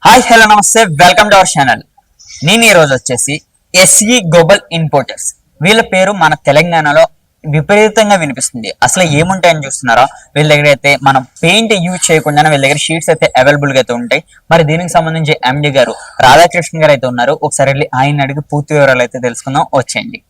Hi hello నమస్తే welcome to our channel. నేను ఈ రోజు వచ్చేసి ఎస్ఈ గ్లోబల్ ఇంపోర్టర్స్ వీళ్ళ పేరు మన తెలంగాణలో విపరీతంగా వినిపిస్తుంది. అసలు ఏముంటాయని చూస్తున్నారా? వీళ్ళ దగ్గర అయితే మనం పెయింట్ యూజ్ చేయకుండానే వీళ్ళ దగ్గర షీట్స్ అయితే అవైలబుల్ గా అయితే ఉంటాయి. మరి దీనికి సంబంధించి ఎండి గారు రాధాకృష్ణ గారు అయితే ఉన్నారు. ఒకసారి వెళ్ళి ఆయన అడిగి పూర్తి వివరాలు అయితే తెలుసుకుందాం. వచ్చేయండి.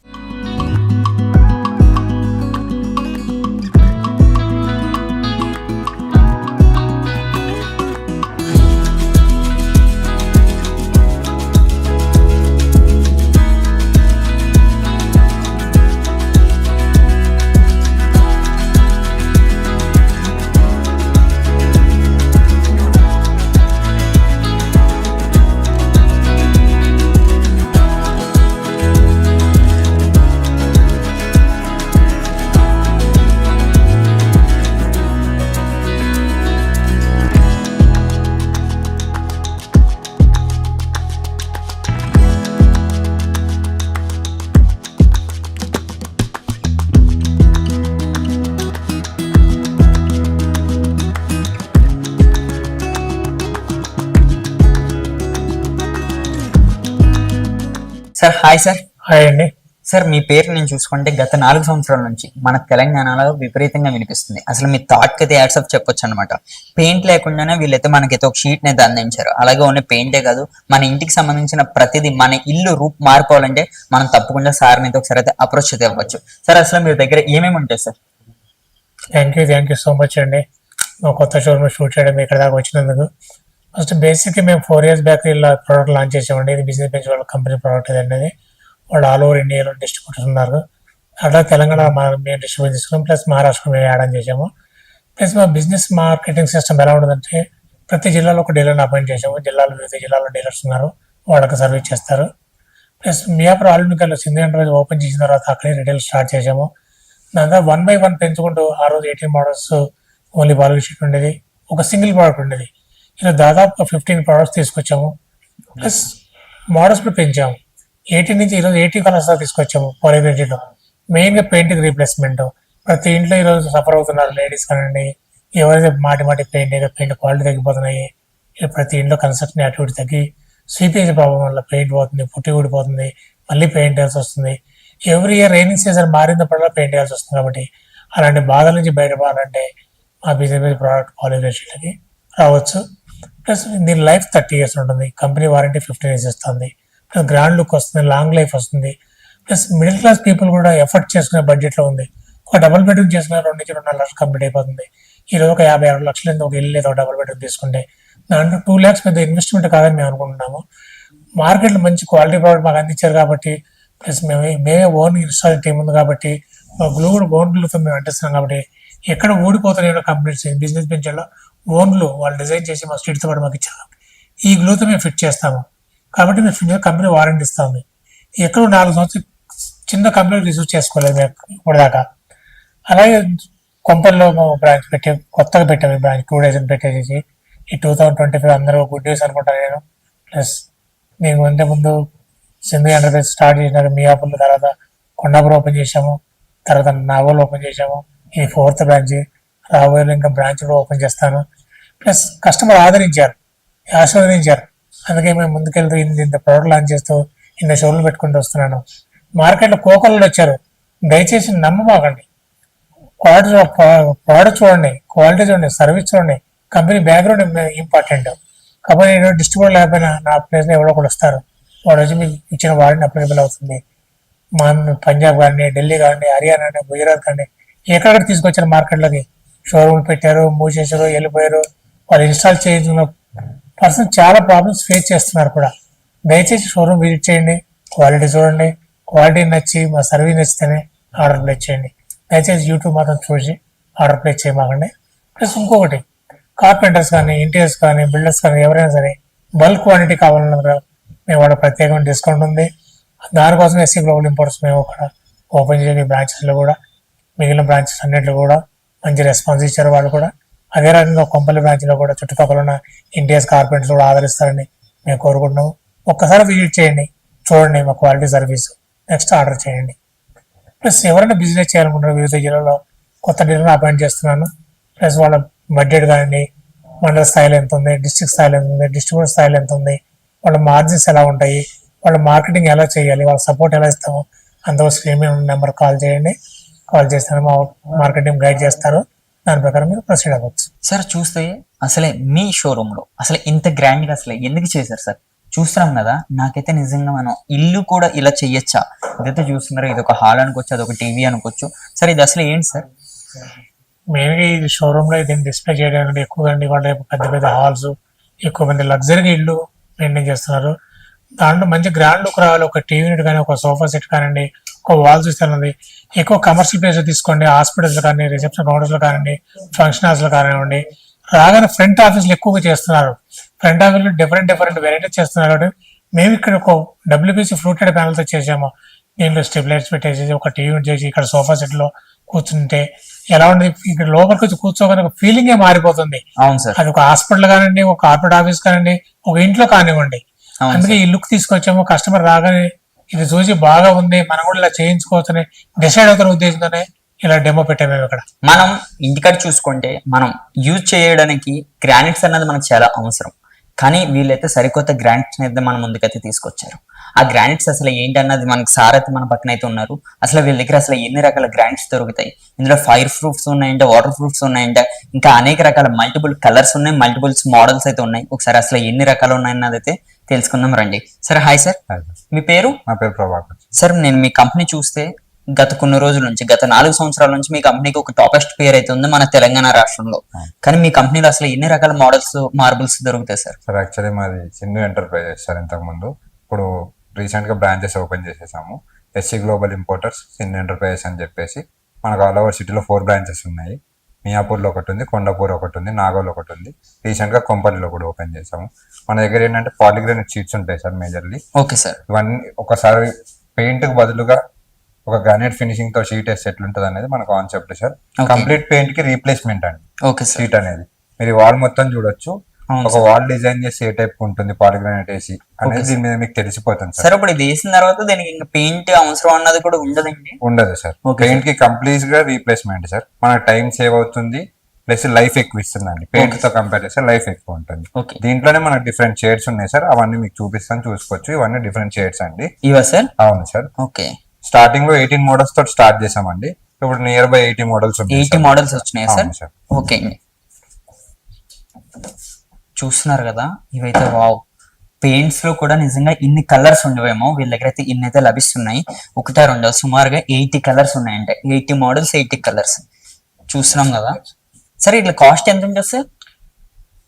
Sir hi sir. హాయ్ అండి. సార్ మీ పేరు నేను చూసుకుంటే గత 4 సంవత్సరాల నుంచి మన తెలంగాణలో విపరీతంగా వినిపిస్తుంది. అసలు మీ థాట్ కి అయితే యాడ్సప్ చెప్పొచ్చు అనమాట. పెయింట్ లేకుండానే వీళ్ళైతే మనకైతే ఒక షీట్ అయితే అందించారు. అలాగే ఓన్లీ పెయింటే కాదు, మన ఇంటికి సంబంధించిన ప్రతిదీ, మన ఇల్లు రూప్ మారుకోవాలంటే మనం తప్పకుండా సార్ని అయితే ఒకసారి అయితే అప్రోచ్ అయితే అవ్వచ్చు. సార్ అసలు మీ దగ్గర ఏమేమి ఉంటాయి sir? Thank you so much అండి. మా కొత్త షోరూమ్ షూట్ చేయడం ఇక్కడ దాకా వచ్చినందుకు. ఫస్ట్ బేసిక్గా మేము 4 years బ్యాక్ ఇలా ప్రోడక్ట్ లాంచ్ చేసామండి. ఇది బిజినెస్ బెంచ్ వాళ్ళ కంపెనీ ప్రోడక్ట్ ఇది అనేది. వాళ్ళు ఆల్ ఓవర్ ఇండియాలో డిస్ట్రిబ్యూటర్స్ ఉన్నారు. అట్లా తెలంగాణ మేము డిస్ట్రిబ్యూట్ తీసుకున్నాం, ప్లస్ మహారాష్ట్ర మేము యాడ్ ఆన్ చేసాము. ప్లస్ మా బిజినెస్ మార్కెటింగ్ సిస్టమ్ ఎలా ఉంటుందంటే ప్రతి జిల్లాలో ఒక డీలర్ని అపాయింట్ చేసాము. వివిధ జిల్లాలో డీలర్స్ ఉన్నారు, వాళ్ళకి సర్వీస్ చేస్తారు. ప్లస్ మియాపూర్ ఆల్మికల్లో సింధు ఎంటర్ప్రైజ్ ఓపెన్ చేసిన తర్వాత అక్కడే రిటైల్ స్టార్ట్ చేసాము. దాని తర్వాత 1 by 1 పెంచుకుంటూ ఆ రోజు 18 మోడల్స్ ఓన్లీ బాల్ షీట్ ఉండేది, ఒక సింగిల్ ప్రోడక్ట్ ఉండేది. ఇలా దాదాపు 15 ప్రోడక్ట్స్ తీసుకొచ్చాము. ప్లస్ మోడల్స్ కూడా పెంచాము. 18 నుంచి ఈరోజు 80 కలర్స్ తీసుకొచ్చాము. పాలిగ్రేటెడ్ మెయిన్గా పెయింటింగ్ రీప్లేస్మెంట్. ప్రతి ఇంట్లో ఈరోజు సఫర్ అవుతున్నారు లేడీస్ కానివ్వండి, ఎవరైతే మాటి పెయింట్ క్వాలిటీ తగ్గిపోతున్నాయి. ప్రతి ఇంట్లో కన్స్ట్రక్షన్ యాక్టివిటీ తగ్గి స్వీపేజ్ ప్రాబ్లం వల్ల పెయింట్ పోతుంది, పుట్టి ఊడిపోతుంది, మళ్ళీ పెయింట్ వేయాల్సి వస్తుంది. ఎవ్రీ ఇయర్ రైనింగ్ సీజన్ మారినప్పుడల్లా పెయింట్ వేయాల్సి వస్తుంది. కాబట్టి అలాంటి బాధల నుంచి బయటపడాలంటే మా బిజినెస్ ప్రోడక్ట్ పాలిగ్రేషన్లకి రావచ్చు. ప్లస్ దీని లైఫ్ 30 years ఉంటుంది. కంపెనీ వారంటీ 15 years ఇస్తుంది. ప్లస్ గ్రాండ్ లుక్ వస్తుంది, లాంగ్ లైఫ్ వస్తుంది. ప్లస్ మిడిల్ క్లాస్ పీపుల్ కూడా ఎఫర్ట్ చేసుకునే బడ్జెట్లో ఉంది. ఒక డబుల్ బెడ్రూమ్ చేసుకునే 2 నుంచి 2.5 లక్షలు కంప్లీట్ అయిపోతుంది. ఈరోజు ఒక 56 లక్షలు ఒక ఇల్లు లేదా డబుల్ బెడ్రూమ్ తీసుకుంటే దాంట్లో 2 lakhs పెద్ద ఇన్వెస్ట్మెంట్ కాదని మేము అనుకుంటున్నాము. మార్కెట్లో మంచి క్వాలిటీ ప్రోడక్ట్ మాకు అందించారు కాబట్టి, ప్లస్ మేమే ఓన్ ఇన్స్టాల్ టీమ్ ఉంది కాబట్టి, మా గ్లూ కూడా ఓన్ గ్లూతో మేము అంటిస్తున్నాం కాబట్టి ఎక్కడ ఓడిపోతున్నాయో కంపెనీస్ బిజినెస్ బెంచ్లో ఓన్లు వాళ్ళు డిజైన్ చేసి మా స్ట్రీట్తో పాటు మాకు ఇచ్చారు. ఈ గ్లూతో మేము ఫిట్ చేస్తాము కాబట్టి మేము కంపెనీ వారంటీ ఇస్తాము. ఎక్కడో 4 సంవత్సరాలు చిన్న కంపెనీ రిసీవ్ చేసుకోలేదు మేము ఇప్పటిదాకా. అలాగే కొంపల్లో బ్రాంచ్ కొత్తగా పెట్టాము. ఈ బ్రాంచ్ 2 days పెట్టేసి ఈ 2025 అందరూ గుడ్ న్యూస్ అనుకుంటాను నేను. ప్లస్ మేము అంటే ముందు సింధు ఎంటర్ప్రైజ్ స్టార్ట్ చేసినారు మియాపూర్లో, తర్వాత కొండాపూర్ ఓపెన్ చేసాము, తర్వాత నాగోల్ ఓపెన్ చేసాము. ఇది 4th బ్రాంచ్. రాబోయే ఇంకా బ్రాంచ్ కూడా ఓపెన్ చేస్తాను. ప్లస్ కస్టమర్ ఆశీర్వదించారు. అందుకే మేము ముందుకెళ్తూ ఇంత ప్రోడక్ట్ లాంచ్ చేస్తూ ఇంత షోరూమ్ పెట్టుకుంటూ వస్తున్నాను. మార్కెట్లో కోకోళ్ళు వచ్చారు, దయచేసి నమ్మబాకండి. ప్రోడక్ట్ చూడండి, క్వాలిటీ చూడండి, సర్వీస్ చూడండి, కంపెనీ బ్యాక్గ్రౌండ్ ఇంపార్టెంట్. కాబట్టి నేను డిస్ట్రిబ్యూటర్ లేకపోయినా నా ప్లేస్లో ఎవరో కూడా వస్తారు. వాడు వచ్చి మీకు ఇచ్చిన వాడిని అప్లికబుల్ అవుతుంది. మా పంజాబ్ కానీ, ఢిల్లీ కానీ, హర్యానా కానీ, గుజరాత్ కానీ ఎక్కడెక్కడ తీసుకొచ్చారు మార్కెట్లోకి, షోరూమ్ పెట్టారు, మూవ్ చేశారు, వెళ్ళిపోయారు. వాళ్ళు ఇన్స్టాల్ చేసిన పర్సన్ చాలా ప్రాబ్లమ్స్ ఫేస్ చేస్తున్నారు కూడా. దయచేసి షోరూమ్ విజిట్ చేయండి, క్వాలిటీ చూడండి, క్వాలిటీ నచ్చి మా సర్వీస్ నచ్చితేనే ఆర్డర్ ప్లేస్ చేయండి. దయచేసి యూట్యూబ్ మాత్రం చూసి ఆర్డర్ ప్లేస్ చేయమాకండి. ప్లస్ ఇంకొకటి, కార్పెంటర్స్ కానీ, ఇంటీరియర్స్ కానీ, బిల్డర్స్ కానీ ఎవరైనా సరే బల్క్ క్వాంటిటీ కావాలన్నా మేము వాళ్ళ ప్రత్యేకమైన డిస్కౌంట్ ఉంది. దానికోసం ఎస్సీ గ్లోబల్ ఇంపోర్ట్స్ మేము కూడా ఓపెన్ చేసే బ్రాంచెస్లో కూడా, మిగిలిన బ్రాంచెస్ అన్నింటిలో కూడా మంచి రెస్పాన్స్ ఇచ్చారు వాళ్ళు కూడా. అదే రకంగా కొంపల్లి బ్రాంచ్లో కూడా చుట్టుపక్కల ఉన్న ఇండియన్స్ కార్పెంటర్స్ కూడా ఆదరిస్తారని మేము కోరుకుంటున్నాము. ఒక్కసారి విజిట్ చేయండి, చూడండి మా క్వాలిటీ సర్వీస్, నెక్స్ట్ ఆర్డర్ చేయండి. ప్లస్ ఎవరైనా బిజినెస్ చేయాలనుకుంటారు వివిధ జిల్లాలో కొత్త డీలర్ని అపాయింట్ చేస్తున్నాను. ప్లస్ వాళ్ళ బడ్జెట్ కానీ మండల స్థాయిలో ఎంత ఉంది, డిస్ట్రిక్ట్ స్థాయిలో ఎంత ఉంది, డిస్ట్రిబ్యూటర్ స్థాయిలో ఎంత ఉంది, వాళ్ళ మార్జిన్స్ ఎలా ఉంటాయి, వాళ్ళ మార్కెటింగ్ ఎలా చేయాలి, వాళ్ళ సపోర్ట్ ఎలా ఇస్తాము, అందులో స్క్రీన్ మీద నెంబర్ కాల్ చేయండి. కాల్ చేస్తాను, మా మార్కెటింగ్ గైడ్ చేస్తారు. దాని ప్రకారం మీరు ప్రొసీడ్ అవ్వచ్చు. సార్ చూస్తే అసలే మీ షోరూమ్ లో అసలు ఇంత గ్రాండ్ గా అసలు ఎందుకు చేశారు సార్? చూస్తున్నాం కదా, నాకైతే నిజంగా మనం ఇల్లు కూడా ఇలా చెయ్యొచ్చా? ఇదైతే చూస్తున్నారు, ఇది ఒక హాల్ అనుకోవచ్చు, అదొక టీవీ అనుకోవచ్చు. సార్ ఇది అసలు ఏంటి సార్? మెయిన్గా ఇది షోరూమ్ లో దీన్ని డిస్ప్లే చేయడానికి ఎక్కువగా వాళ్ళ పెద్ద పెద్ద హాల్స్, ఎక్కువ మంది లగ్జరీగా ఇల్లు మెయింటైన్ చేస్తున్నారు. దాంట్లో మంచి గ్రాండ్ లుక్ రావాలి. ఒక టీవీ యూనిట్ కానీ, ఒక సోఫా సెట్ కానివ్వండి, ఒక వాల్ చూస్తున్నది. ఎక్కువ కమర్షియల్ ప్లేస్ తీసుకోండి, హాస్పిటల్స్ కానీ, రిసెప్షన్ కౌంటర్స్ లో కానివ్వండి, ఫంక్షన్ హాల్స్ లో కానివ్వండి. రాగానే ఫ్రంట్ ఆఫీస్లు ఎక్కువగా చేస్తున్నారు. ఫ్రంట్ ఆఫీస్ లో డిఫరెంట్ వెరైటీస్ చేస్తున్నారు. కాబట్టి మేము ఇక్కడ ఒక డబ్ల్యూపీసీ ఫ్లూటెడ్ ప్యానల్ తో చేసాము. దీంట్లో స్టెబిలైట్స్ పెట్టేసి ఒక టీవీ యూనిట్ చేసి ఇక్కడ సోఫా సెట్ లో కూర్చుంటే ఎలా ఉండదు, ఇక్కడ లోపలికి వచ్చి కూర్చోగానే ఒక ఫీలింగే మారిపోతుంది. అవును సార్. అది ఒక హాస్పిటల్ కానివ్వండి, ఒక కార్పొరేట్ ఆఫీస్ కానివ్వండి, ఒక ఇంట్లో కానివ్వండి. అందుకే ఈ లుక్ తీసుకొచ్చాము. కస్టమర్ రాగానే ఇది చూసి బాగా ఉంది, మనం కూడా ఇలా చేయించుకోవచ్చని డిసైడ్ అవుతున్న ఉద్దేశంతోనే ఇలా డెమో పెట్టాము మేము ఇక్కడ. మనం ఇంటికాడ చూసుకుంటే మనం యూజ్ చేయడానికి గ్రానైట్స్ అన్నది మనకు చాలా అవసరం. కానీ వీళ్ళైతే సరికొత్త గ్రానైట్స్ అయితే మన ముందుకైతే తీసుకొచ్చారు. ఆ గ్రానైట్స్ అసలు ఏంటి అన్నది మనకు సార్ అయితే మన పక్కన అయితే ఉన్నారు. అసలు వీళ్ళ దగ్గర అసలు ఎన్ని రకాల గ్రానైట్స్ దొరుకుతాయి, ఇందులో ఫైర్ ప్రూఫ్స్ ఉన్నాయంటే, వాటర్ ప్రూఫ్స్ ఉన్నాయంటే, ఇంకా అనేక రకాల మల్టిపుల్ కలర్స్ ఉన్నాయి, మల్టిపుల్స్ మోడల్స్ అయితే ఉన్నాయి. ఒకసారి అసలు ఎన్ని రకాలు ఉన్నాయన్నది అయితే తెలుసుకుందాం రండి. సరే, హాయ్ సార్, మీ పేరు? నా పేరు ప్రభాకర్. సార్, నేను మీ కంపెనీ చూస్తే గత కొన్ని రోజుల నుంచి, గత 4 సంవత్సరాల నుంచి మీ కంపెనీకి ఒక టాపెస్ట్ పేరు అయితే ఉంది మన తెలంగాణ రాష్ట్రంలో. కానీ మీ కంపెనీలో అసలు ఎన్ని రకాల మోడల్స్, మార్బుల్స్ దొరుకుతాయి సార్? సార్ యాక్చువల్లీ మాది సింధు ఎంటర్ప్రైజెస్ సార్ ఇంతకు ముందు. ఇప్పుడు రీసెంట్ గా బ్రాంచెస్ ఓపెన్ చేసేసాము. SC global importers, Sindhu enterprises అని చెప్పేసి మనకు ఆల్ ఓవర్ సిటీలో 4 బ్రాంచెస్ ఉన్నాయి. మియాపూర్లో ఒకటి ఉంది, కొండపూర్ ఒకటి ఉంది, నాగోల్ ఒకటి ఉంది. రీసెంట్ గా కొంపల్లిలో కూడా ఓపెన్ చేసాము. మన దగ్గర ఏంటంటే పాలిగ్రానైట్ షీట్స్ ఉంటాయి సార్ మేజర్లీ. Okay sir. ఇవన్నీ ఒకసారి పెయింట్ కు బదులుగా ఒక గ్రానైట్ ఫినిషింగ్ తో షీట్ వేస్తే ఎట్లుంటది అనేది మన కాన్సెప్ట్ సార్. కంప్లీట్ పెయింట్ కి రీప్లేస్మెంట్ అండి ఓకే సార్. షీట్ అనేది. మీరు వాల్ మొత్తం చూడొచ్చు. ఒక వాల్ డిజైన్ చేసి ఏ టైప్ ఉంటుంది పాలిగ్రానైట్ వేసి అనేది దీని మీద మీకు తెలిసిపోతుంది సార్. ఇప్పుడు ఇది వేసిన తర్వాత దీనికి ఇంకా పెయింట్ అవసరం అన్నది కూడా ఉండదండి? ఉండదు సార్. పెయింట్ కి కంప్లీట్ గా రీప్లేస్మెంట్ సార్. మనకు టైం సేవ్ అవుతుంది, ప్లస్ లైఫ్ ఎక్కువ ఇస్తుందండి. పెయింట్ తో కంపేర్ చేస్తే లైఫ్ ఎక్కువ ఉంటుంది. దీంట్లోనే మనకు డిఫరెంట్ షేడ్స్ ఉన్నాయి సార్, అవన్నీ మీకు చూపిస్తాను, చూసుకోవచ్చు. ఇవన్నీ డిఫరెంట్ షేడ్స్ అండి. ఇవా సార్? అవును సార్. ఓకే. స్టార్టింగ్ లో 18 మోడల్స్ తోటి స్టార్ట్ చేసామండి. ఇప్పుడు నియర్ బై 80 మోడల్స్ ఉన్నాయి. 80 మోడల్స్ వచ్చినాయి అవును సార్. ఓకే అండి, చూస్తున్నారు కదా, ఇవైతే వావ్. పెయింట్స్ లో కూడా నిజంగా ఇన్ని కలర్స్ ఉండవేమో, వీళ్ళ దగ్గర అయితే ఇన్ని అయితే లభిస్తున్నాయి. ఒకటా రెండో సుమారుగా 80 కలర్స్ ఉన్నాయంటే, 80 మోడల్స్, 80 కలర్స్ చూస్తున్నాం కదా. సరే, ఇట్లా కాస్ట్ ఎంత ఉంటుంది సార్?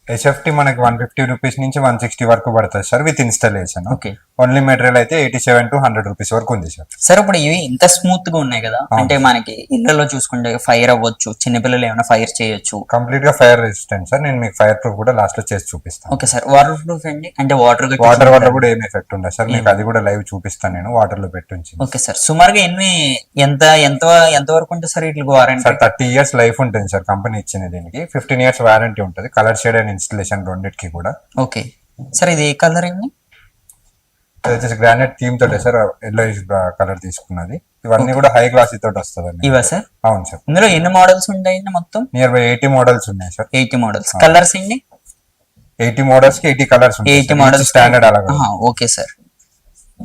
HFT మనకి 150 రూపీస్ నుంచి 160 వరకు పడుతుంది sir with installation. Okay. Only material అయితే 87 to 100 రూపీస్ వరకు ఉంది సార్. సార్, ఇప్పుడు ఇవి ఇంత స్మూత్ గా ఉన్నాయి కదా, అంటే మనకి ఇళ్లలో చూసుకుంటే ఫైర్ అవ్వచ్చు, చిన్నపిల్లలు ఏమైనా ఫైర్ చేయొచ్చు. కంప్లీట్ గా ఫైర్ రెసిస్టెంట్ సార్. నేను మీకు ఫైర్ ప్రూఫ్ కూడా లాస్ట్ లో చేసి చూపిస్తాను. Okay sir. వాటర్ ప్రూఫ్ అండి, అంటే వాటర్ వల్ల కూడా ఏం ఎఫెక్ట్ ఉండదు సార్. మీకు అది కూడా లైవ్ చూపిస్తాను నేను, వాటర్ లో పెట్టి. Okay sir. సుమారుగా ఎంత ఎంత ఎంత వరకు ఉంటుంది సార్ ఇట్లా వారంటీ? సార్ 30 years లైఫ్ ఉంటుంది సార్ కంపెనీ ఇచ్చింది. దీనికి 15 years వారంటీ ఉంటుంది, కలర్ షేడ్ అండ్ ఇన్స్టలేషన్ రెండింటికి కూడా. Okay sir. ఇది ఏ కలర్ అండి? వచ్చేసి గ్రానైట్ థీమ్ తోటే సార్, ఎల్లో కలర్ తీసుకున్నది. ఇవన్నీ కూడా హై గ్లాసీ తోటి వస్తుంది. ఇవా సార్? అవును సార్. ఇందులో ఎన్ని మోడల్స్ ఉంటాయండి మొత్తం? నియర్ బై 80 మోడల్స్ ఉన్నాయి సార్. 80 మోడల్స్. కలర్స్ అండి? 80 మోడల్స్ కి 80 కలర్స్ ఉంటాయి. 80 మోడల్స్ స్టాండర్డ్ అలాగా. Okay sir.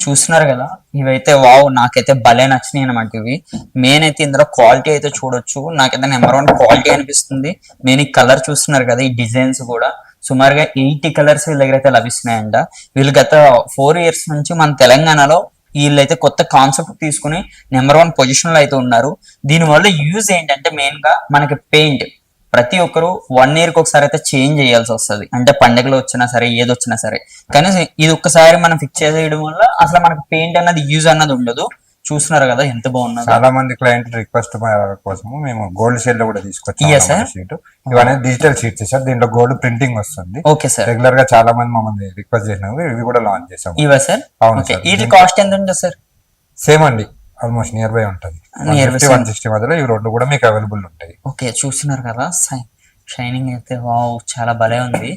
చూస్తున్నారు కదా, ఇవైతే వావ్, నాకైతే భలే నచ్చినాయి అనమాట. ఇవి మెయిన్ అయితే ఇందులో క్వాలిటీ అయితే చూడొచ్చు, నాకైతే నెంబర్ 1 క్వాలిటీ అనిపిస్తుంది. మెయిన్ ఈ కలర్ చూస్తున్నారు కదా, ఈ డిజైన్స్ కూడా సుమారుగా 80 కలర్స్ వీళ్ళ దగ్గర అయితే లభిస్తున్నాయంట. వీళ్ళు గత 4 years నుంచి మన తెలంగాణలో వీళ్ళైతే కొత్త కాన్సెప్ట్ తీసుకుని నెంబర్ 1 పొజిషన్ లో అయితే ఉన్నారు. దీనివల్ల యూజ్ ఏంటంటే మెయిన్ గా మనకి పెయింట్ ప్రతి ఒక్కరు 1 year కి ఒకసారి అయితే చేంజ్ చేయాల్సి వస్తుంది. అంటే పండుగలు వచ్చినా సరే, ఏది వచ్చినా సరే. కానీ ఇది ఒక్కసారి మనం ఫిక్స్ చేయడం వల్ల అసలు మనకి పెయింట్ అన్నది యూజ్ అన్నది ఉండదు. చూస్తున్నారు కదా ఎంత బాగున్నది. చాలా మంది క్లయింట్ రిక్వెస్ట్ కోసము మేము గోల్డ్ షేడ్ లో కూడా తీసుకొచ్చాము షీట్. ఇవన్నీ డిజిటల్ షీట్స్ సార్, దీంట్లో గోల్డ్ ప్రింటింగ్ వస్తుంది. Okay sir. రెగ్యులర్ గా చాలా మంది మమ్మల్ని రిక్వెస్ట్ చేసినారు, ఇవి కూడా లాంచ్ చేసాము. ఇవా సార్? అవును సార్. వీటి కాస్ట్ ఎంత ఉంటుంది సార్? సేమ్ అండి, ఆల్మోస్ట్ నియర్ బై ఉంటుంది. 150-160 మధ్యలో ఇవి రెండు కూడా మీకు అవైలబుల్ ఉంటాయి. ఓకే. చూస్తున్నారు కదా, షైనింగ్ అయితే వావ్, చాలా భలే ఉంది.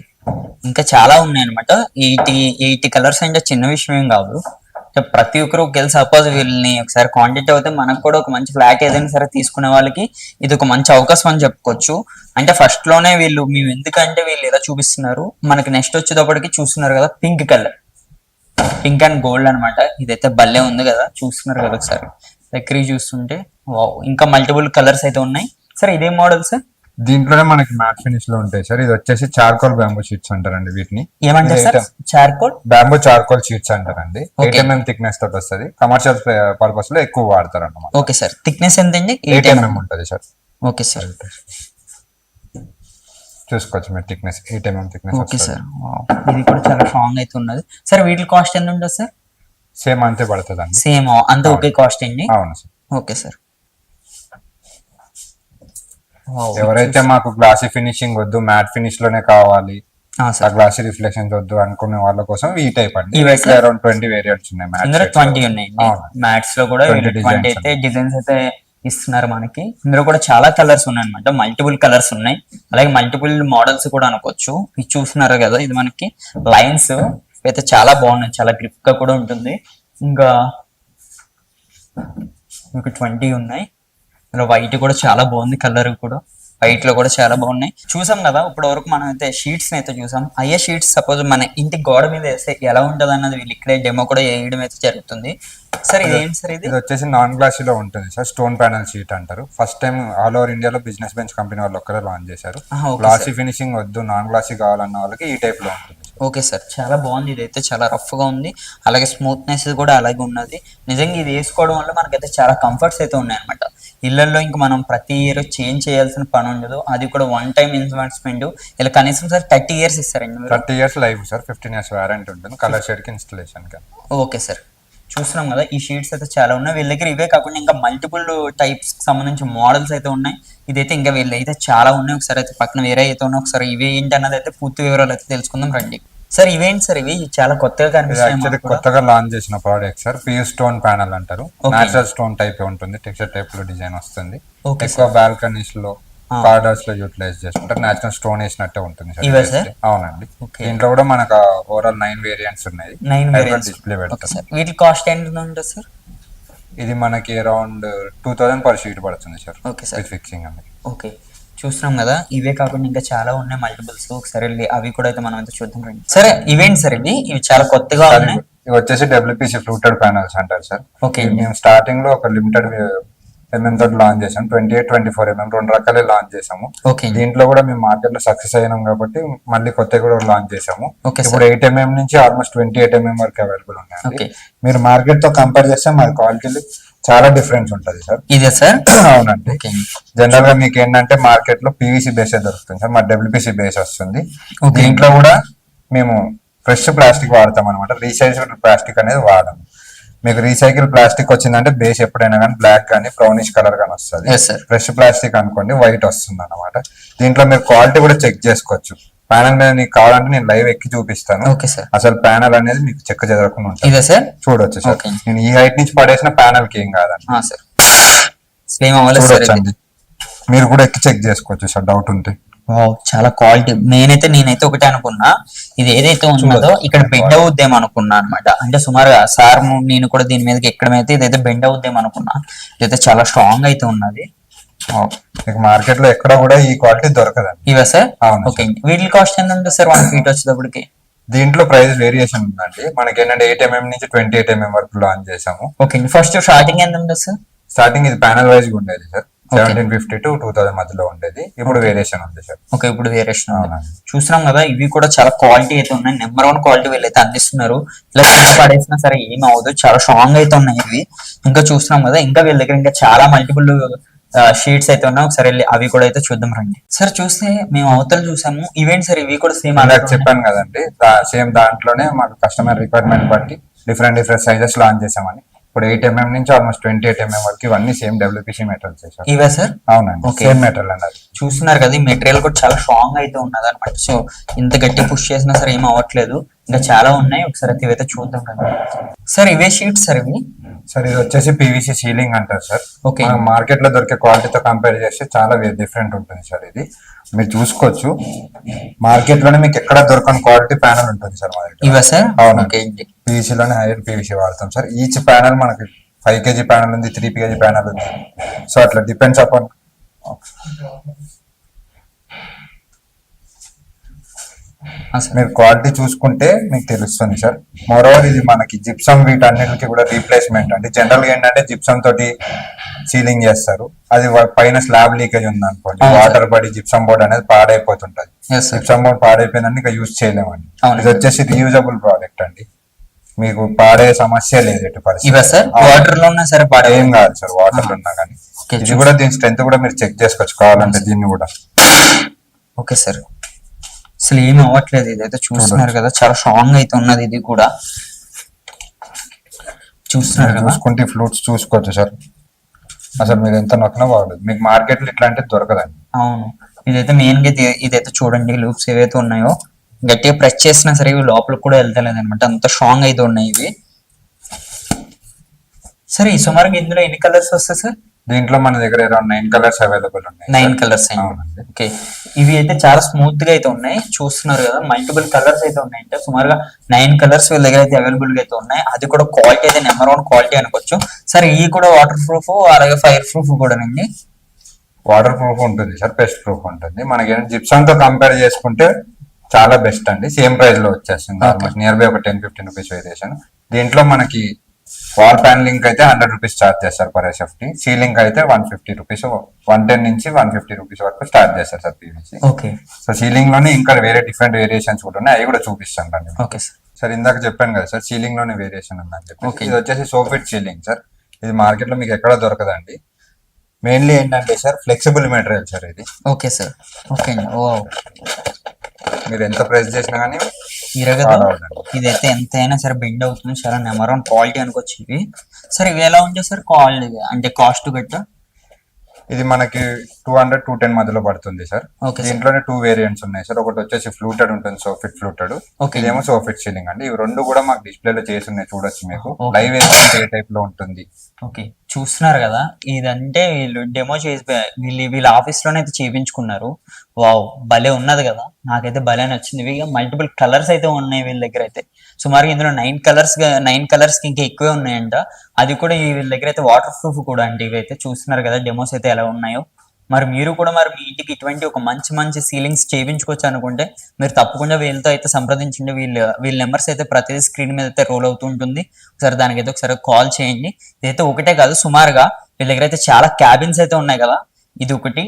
ఇంకా చాలా ఉన్నాయి అనమాట. 80 కలర్స్ అంటే చిన్న విషయం ఏం కాదు. ప్రతి ఒక్కరు ఒకవేళ సపోజ్ వీళ్ళని ఒకసారి కాంటాక్ట్ అవుతే మనకు కూడా ఒక మంచి ఫ్లాట్ ఏదైనా సరే తీసుకునే వాళ్ళకి ఇది ఒక మంచి అవకాశం అని చెప్పుకోవచ్చు. అంటే ఫస్ట్ లోనే వీళ్ళు మేము ఎందుకంటే వీళ్ళు ఇలా చూపిస్తున్నారు, మనకి నెక్స్ట్ వచ్చేటప్పటికి చూస్తున్నారు కదా pink colour, pink and gold అన్నమాట. ఇదైతే భలే ఉంది కదా, చూస్తున్నారు కదా ఒకసారి దగ్గరికి చూస్తుంటే. వావ్, ఇంకా మల్టిపుల్ కలర్స్ అయితే ఉన్నాయి. సార్ ఇదే మోడల్ సార్? దీంట్లోనే మనకి మ్యాట్ ఫినిష్ లో ఉంటాయి సార్. ఇది వచ్చేసి చార్కోల్ బ్యాంబూ షీట్స్ అంటారండి వీటిని. ఏమంటారు sir? Charcoal bamboo charcoal sheets అంటారండి. Okay. 8 mm థిక్నెస్ తోటి వస్తుంది. కమర్షియల్ పర్పస్ లో ఎక్కువ వాడతారు అన్నమాట. Okay sir. థిక్నెస్ ఎంత అండి? 8 mm ఉంటుంది సార్. Okay sir. చూసుకోవచ్చు మీరు, thickness 8 mm thickness. Okay sir. ఇది కూడా చాలా స్ట్రాంగ్ అయితే ఉన్నది సార్. వీటి కాస్ట్ ఎంత ఉంటుంది సార్? సేమ్ అంతే పడుతుంది అండి. సేమ్ అంత ఒకే కాస్ట్ అండి? అవును సార్. Okay sir. ఎవరైతే మాకు గ్లాసీ ఫినిషింగ్ వద్దు, మ్యాట్ ఫినిష్ లోనే కావాలి, ఆ సార్ గ్లాసీ రిఫ్లెక్షన్స్ వద్దు అనుకునే వాళ్ళ కోసం ఈ టైప్ అండి. ఇవే సార్? అరౌండ్ 20 వేరియంట్స్ ఉన్నాయి. ఇందులో 20 ఉన్నాయి. అవును. మ్యాట్స్ లో కూడా 20 20 అయితే డిజైన్స్ అయితే ఇస్తున్నారు మనకి. ఇందులో కూడా చాలా కలర్స్ ఉన్నాయి అనమాట, మల్టిపుల్ కలర్స్ ఉన్నాయి, అలాగే మల్టిపుల్ మోడల్స్ కూడా అనుకోవచ్చు. ఇది చూస్తున్నారు కదా, ఇది మనకి లైన్స్ అయితే చాలా బాగున్నాయి, చాలా గ్రిప్ గా కూడా ఉంటుంది. ఇంకా మీకు 20 ఉన్నాయి. ఇందులో వైట్ కూడా చాలా బాగుంది, కలర్ కూడా వైట్ లో కూడా చాలా బాగున్నాయి. చూసాం కదా ఇప్పటి వరకు మనం అయితే షీట్స్ అయితే చూసాం. అయ్యే షీట్స్ సపోజ్ మన ఇంటి గోడ మీద వేస్తే ఎలా ఉంటది అన్నది వీళ్ళు ఇక్కడే డెమో కూడా వేయడం అయితే జరుగుతుంది. సార్ ఇది ఏంటి సార్? ఇది వచ్చేసి నాన్ గ్లాసీ లో ఉంటుంది సార్. స్టోన్ ప్యానల్ షీట్ అంటారు. ఫస్ట్ టైం ఆల్ ఓవర్ ఇండియాలో బిజినెస్ బెంచ్ కంపెనీ వాళ్ళు ఒక్కరే లాంచ్ చేశారు. గ్లాసీ ఫినిషింగ్ వద్దు, నాన్ గ్లాసీ కావాలన్న వాళ్ళకి ఈ టైప్ లో ఉంటుంది. ఓకే సార్, చాలా బాగుంది. ఇదైతే చాలా రఫ్ గా ఉంది, అలాగే స్మూత్నెస్ కూడా అలాగే ఉన్నది. నిజంగా ఇది వేసుకోవడం వల్ల మనకైతే చాలా కంఫర్ట్స్ అయితే ఉన్నాయి అనమాట. ఇళ్లలో ఇంకా మనం ప్రతి ఇయర్ చేంజ్ చేయాల్సిన పని ఉండదు, అది కూడా వన్ టైం ఇన్వెస్ట్మెంట్. ఇలా కనీసం సార్ 30 years ఇస్తారండి? 30 years life sir, 15 years warranty ఉంటుంది కలర్ షేడ్ కి, ఇన్స్టలేషన్ కి. Okay sir. చూస్తున్నాం కదా ఈ షీట్స్ అయితే చాలా ఉన్నాయి వీళ్ళ దగ్గర. ఇవే కాకుండా ఇంకా మల్టిపుల్ టైప్స్ సంబంధించి మోడల్స్ అయితే ఉన్నాయి. ఇదైతే ఇంకా వీళ్ళు అయితే చాలా ఉన్నాయి. ఒకసారి అయితే పక్కన వేరే అయితే ఉన్నాయి, ఒకసారి ఇవే ఏంటి అన్నది అయితే పూర్తి వివరాలు అయితే తెలుసుకుందాం రండి. సార్ ఇవేంటి సార్? ఇవి చాలా కొత్తగా కనిపిస్తాయి. కొత్తగా లాంచ్ చేసిన product sir. PU stone panel అంటారు. నేచురల్ స్టోన్ టైప్ ఉంటుంది, టెక్స్చర్ టైప్ లో డిజైన్ వస్తుంది. ఎక్కువ బాల్కనీస్ లో, కార్డర్స్ లో యూటిలైజ్ చేసుకుంటారు. నేచురల్ స్టోన్ వేసినట్టే ఉంటుంది సార్. అవునండి. దీంట్లో కూడా మనకు ఓవరాల్ 9 వేరియంట్స్ ఉన్నాయి. డిస్ప్లే పెడతారు. వీటి కాస్ట్ ఎంత ఉంటుంది సార్? ఇది మనకి అరౌండ్ 2000 పర్ షీట్ పడుతుంది సార్. Okay sir. ఫిక్సింగ్ అండి. ఓకే, చూస్తున్నాం కదా ఇవే కాకుండా ఇంకా చాలా ఉన్నాయి మల్టిపుల్స్. ఒకసారి వెళ్ళి అవి కూడా అయితే మనం అయితే చూద్దాం రండి. సరే ఇవేంటి సార్? ఇవి చాలా కొత్తగా ఉన్నాయి. ఇవి వచ్చేసి WPC ఫ్లూటెడ్ ప్యానల్స్ అంటారు సార్. ఓకే, మేము స్టార్టింగ్ లో ఒక లిమిటెడ్ తోటి లాంచ్ చేసాం. 28, 24 రెండు రకాలే లాంచ్ చేసాము. ఓకే, దీంట్లో కూడా మేము మార్కెట్ లో సక్సెస్ అయినాం కాబట్టి మళ్ళీ కొత్తగా కూడా లాంచ్ చేసాము. ఓకే ఇప్పుడు 8 mm నుంచి ఆల్మోస్ట్ 28 mm వరకు అవైలబుల్ ఉన్నాయి. ఓకే, మీరు మార్కెట్ తో కంపేర్ చేస్తే మన క్వాలిటీలు చాలా డిఫరెన్స్ ఉంటది సార్. ఇదే సార్? అవునండి. జనరల్ గా మీకు ఏంటంటే మార్కెట్ లో PVC బేస్ దొరుకుతుంది సార్, మా WPC బేస్ వస్తుంది. దీంట్లో కూడా మేము ఫ్రెష్ ప్లాస్టిక్ వాడతాం అనమాట. రీసైకిల్ ప్లాస్టిక్ అనేది వాడము. మీకు రీసైకిల్ ప్లాస్టిక్ వచ్చిందంటే బేస్ ఎప్పుడైనా కానీ బ్లాక్ కానీ బ్రౌనిష్ కలర్ కానీ వస్తుంది. ఫ్రెష్ ప్లాస్టిక్ అనుకోండి వైట్ వస్తుంది అనమాట. దీంట్లో మీరు క్వాలిటీ కూడా చెక్ చేసుకోవచ్చు. ప్యానల్ మీద నీకు కావాలంటే నేను లైవ్ ఎక్కి చూపిస్తాను. అసలు ప్యానల్ అనేది మీకు చెక్క చెదరకుండా ఉంటుంది, చూడొచ్చు సార్. నేను ఈ హైట్ నుంచి పడేసిన ప్యానల్ కి ఏం కాదండి, చూడొచ్చండి. మీరు కూడా ఎక్కి చెక్ చేసుకోవచ్చు సార్ డౌట్ ఉంటే. చాలా క్వాలిటీ. నేనైతే ఒకటే అనుకున్నా, ఇది ఏదైతే ఉన్నదో ఇక్కడ బెండ్ అవుద్దేమో అనుకున్నా అనమాట. అంటే సుమారుగా సార్ నేను కూడా దీని మీదకి ఎక్కడం అయితే ఇదైతే బెండ్ అవుద్దేమో అనుకున్నా. ఇదైతే చాలా స్ట్రాంగ్ అయితే ఉన్నది. మీకు మార్కెట్ లో ఎక్కడ కూడా ఈ క్వాలిటీ దొరకదండి. ఇవా సార్? అవును. ఓకే, వీటి కాస్ట్ ఎంత ఉంటుంది సార్ 1 feet వచ్చేటప్పటికి? దీంట్లో ప్రైస్ వేరియేషన్ ఉందండి. మనకి ఏంటంటే 8 mm నుంచి 28 mm వరకు లాంచ్ చేసాము. ఓకే, ఫస్ట్ స్టార్టింగ్ ఎంత ఉంటుంది సార్? స్టార్టింగ్ ఇది ప్యానల్ వైజ్ ఉండేది సార్, 1750 to 2000 మధ్యలో ఉండేది. ఇప్పుడు వేరియేషన్ ఉంది సార్. ఓకే, ఇప్పుడు వేరియేషన్ చూస్తున్నాం కదా. ఇవి కూడా చాలా క్వాలిటీ అయితే ఉన్నాయి, నెంబర్ 1 క్వాలిటీ వీళ్ళైతే అందిస్తున్నారు. ఇలా పడేసినా సరే ఏం అవ్వదు, చాలా స్ట్రాంగ్ అయితే ఉన్నాయి ఇవి. ఇంకా చూస్తున్నాం కదా, ఇంకా వీళ్ళ దగ్గర ఇంకా చాలా మల్టిపుల్ షీట్స్ అయితే ఉన్నాయి. ఒకసారి వెళ్ళి అవి కూడా అయితే చూద్దాం రండి. సార్ చూస్తే మేము అవతలు చూసాము. ఈవెంట్ సార్ ఇవి కూడా సేమ్ అలా చెప్పాను కదండి, సేమ్ దాంట్లోనే మాకు కస్టమర్ రిక్వైర్మెంట్ బట్టి డిఫరెంట్ సైజెస్ లాంచ్ చేసామని. ఇప్పుడు 8 mm నుంచి ఆల్మోస్ట్ 28 mm వరకు ఇవన్నీ సేమ్ WPC మెటీరియల్స్ చేశారు. ఇవే సార్? అవునండి, సేమ్ మెటీరియల్ అన్నది. చూస్తున్నారు కదా, ఈ మెటీరియల్ కూడా చాలా స్ట్రాంగ్ అయితే ఉన్నది అనమాట. సో ఇంత గట్టి పుష్ చేసినా సరే ఏం అవ్వట్లేదు. ఇంకా చాలా ఉన్నాయి, ఒకసారి అయితే ఇవైతే చూద్దాం కదా. సార్ ఇవే షీట్స్ సార్? ఇవి సార్ ఇది వచ్చేసి పీవీసీ సీలింగ్ అంటారు సార్. Okay. మనకు మార్కెట్ లో దొరికే క్వాలిటీతో కంపేర్ చేస్తే చాలా డిఫరెంట్ ఉంటుంది సార్. ఇది మీరు చూసుకోవచ్చు, మార్కెట్ లోనే మీకు ఎక్కడ దొరకని క్వాలిటీ ప్యానల్ ఉంటుంది సార్ మా దగ్గర. ఇవా సార్? అవునండి. ఓకే అండి. పీవీసీ లోనే హైయర్ పీవీసీ వాడతాం సార్. ఈచ్ ప్యానల్ మనకి 5 kg ప్యానల్ ఉంది, 3 kg ప్యానల్ ఉంది. సో అట్లా డిపెండ్స్ అపాన్ మీరు క్వాలిటీ చూసుకుంటే మీకు తెలుస్తుంది సార్. మోరోవర్ ఇది మనకి జిప్సమ్ వీటన్నిటికి కూడా రీప్లేస్మెంట్ అండి. జనరల్ గా ఏంటంటే జిప్సమ్ తోటి సీలింగ్ చేస్తారు, అది పైన స్లాబ్ లీకేజ్ ఉంది అనుకోండి, అవును వాటర్ పడి జిప్సమ్ బోర్డ్ అనేది పాడైపోతుంటది. Yes, sir. జిప్సమ్ బోర్డ్ పాడైపోయిందని ఇంకా యూజ్ చేయలేమండి. అవును. ఇది వచ్చేసి రీయూజబుల్ ప్రోడక్ట్ అండి, మీకు పాడే సమస్య లేదు ఎట్టి పరిస్థితి. ఇవా సార్? వాటర్ లో ఉన్నా సరే పాడే ఏం కాదు సార్, వాటర్ లో ఉన్నా కానీ. Okay, ఇది కూడా దీని స్ట్రెంత్ కూడా మీరు చెక్ చేసుకోవచ్చు కావాలంటే దీన్ని కూడా. Okay sir. అసలు ఏమి అవ్వట్లేదు, ఇదైతే చూస్తున్నారు కదా, చాలా స్ట్రాంగ్ అయితే ఉన్నది. ఇది కూడా చూస్తున్నారు కదా. చూసుకుంటే ఫ్లూట్స్ చూసుకోవచ్చు సార్, అసలు మీరు ఎంత నొక్కినా బాగలేదు. మీకు మార్కెట్ లో ఇట్లాంటిది దొరకదండి. అవును, ఇదైతే మెయిన్ గా ఇదైతే చూడండి, లూప్స్ ఏవైతే ఉన్నాయో గట్టిగా ప్రెస్ చేసినా సరే ఇవి లోపలికి కూడా వెళ్తలేదు అనమాట, అంత స్ట్రాంగ్ అయితే ఉన్నాయి ఇవి. సరే ఈ సుమారుగా ఇందులో ఎన్ని కలర్స్ వస్తాయి సార్? దీంట్లో మన దగ్గర అరౌండ్ 9 కలర్స్ అవైలబుల్ ఉన్నాయి. 9 కలర్స్ అవునండి. ఓకే, ఇవి అయితే చాలా స్మూత్ గా అయితే ఉన్నాయి, చూస్తున్నారు కదా. మల్టిపుల్ కలర్స్ అయితే ఉన్నాయి, అంటే సుమారుగా 9 కలర్స్ వీళ్ళ దగ్గర అయితే అవైలబుల్ గా అయితే ఉన్నాయి. అది కూడా క్వాలిటీ అయితే నెంబర్ 1 క్వాలిటీ అనుకోవచ్చు. సరే ఇవి కూడా వాటర్ ప్రూఫ్ అలాగే ఫైర్ ప్రూఫ్ కూడా అండి. వాటర్ ప్రూఫ్ ఉంటుంది సార్, పెస్ట్ ప్రూఫ్ ఉంటుంది. మనకి జిప్సమ్ తో కంపేర్ చేసుకుంటే చాలా బెస్ట్ అండి. సేమ్ ప్రైస్ లో వచ్చేస్తుంది, ఆల్మోస్ట్ నియర్ బై ఒక 10-15 రూపీస్ వేరియేషన్. దీంట్లో మనకి వాల్ ప్యానలింగ్ అయితే 100 రూపీస్ చార్జ్ చేస్తారు పర్ ఎస్ఎఫ్టీ. సీలింగ్ అయితే 150 రూపీస్, 110 నుంచి 150 రూపీస్ వరకు స్టార్ట్ చేస్తారు sir PVC. Okay. So ceiling లోనే ఇంకా వేరే డిఫరెంట్ వేరియేషన్స్ కూడా ఉన్నాయి, అవి కూడా చూపిస్తాను రండి. Okay sir. సార్ ఇందాక చెప్పాను కదా సార్, సీలింగ్ లోనే వేరియేషన్ ఉందని చెప్పి. Okay. ఇది వచ్చేసి సోఫిట్ సీలింగ్ సార్. ఇది మార్కెట్ లో మీకు ఎక్కడ దొరకదండి. మెయిన్లీ ఏంటంటే సార్ ఫ్లెక్సిబుల్ మెటీరియల్ సార్ ఇది. Okay sir. ఓకే అండి. ఓ మీరు ఎంత ప్రెస్ చేసినా కానీ ఇరగదు, చాలా అవునండి. ఇదైతే ఎంత అయినా సరే బెండ్ అవుతుంది, చాలా నెంబర్ 1 క్వాలిటీ అనుకోవచ్చు ఇవి. సరే ఇవి ఎలా ఉంటాయి సార్ క్వాలిటీ అంటే కాస్ట్ గట్ట? ఇది మనకి 200-210 మధ్యలో పడుతుంది సార్. Okay, sir. దీంట్లోనే 2 వేరియంట్స్ ఉన్నాయి సార్. ఒకటి వచ్చేసి ఫ్లూటెడ్ ఉంటుంది, సోఫిట్ ఫ్లూటెడ్. Okay. ఇదేమో సోఫిట్ సీలింగ్ అండి. ఇవి రెండు కూడా మాకు డిస్ప్లే లో చేసి ఉన్నాయి, చూడొచ్చు మీకు. Okay. లైవ్ ఏ టైప్ లో ఉంటుంది. ఓకే, చూస్తున్నారు కదా, ఇదంటే వీళ్ళు డెమో చేసి వీళ్ళ ఆఫీస్ లోనే అయితే చేయించుకున్నారు. వావ్, భలే ఉన్నది కదా, నాకైతే భలే నచ్చింది. ఇవి మల్టిపుల్ కలర్స్ అయితే ఉన్నాయి వీళ్ళ దగ్గర అయితే. సుమారుగా ఇందులో 9 కలర్స్ కి ఇంకా ఎక్కువే ఉన్నాయంట. అది కూడా వీళ్ళ దగ్గర అయితే వాటర్ ప్రూఫ్ కూడా అంటే. ఇవి అయితే చూస్తున్నారు కదా డెమోస్ అయితే ఎలా ఉన్నాయో. మరి మీరు కూడా మరి మీ ఇంటికి ఇటువంటి ఒక మంచి సీలింగ్స్ చేయించుకోవచ్చు అనుకుంటే మీరు తప్పకుండా వీళ్ళతో అయితే సంప్రదించండి. వీళ్ళ నెంబర్స్ అయితే ప్రతిదీ స్క్రీన్ మీద అయితే రోల్ అవుతూ ఉంటుంది. ఒకసారి దానికైతే ఒకసారి కాల్ చేయండి. ఇదైతే ఒకటే కాదు, సుమారుగా వీళ్ళ దగ్గర అయితే చాలా క్యాబిన్స్ అయితే ఉన్నాయి కదా, ఇది ఒకటి.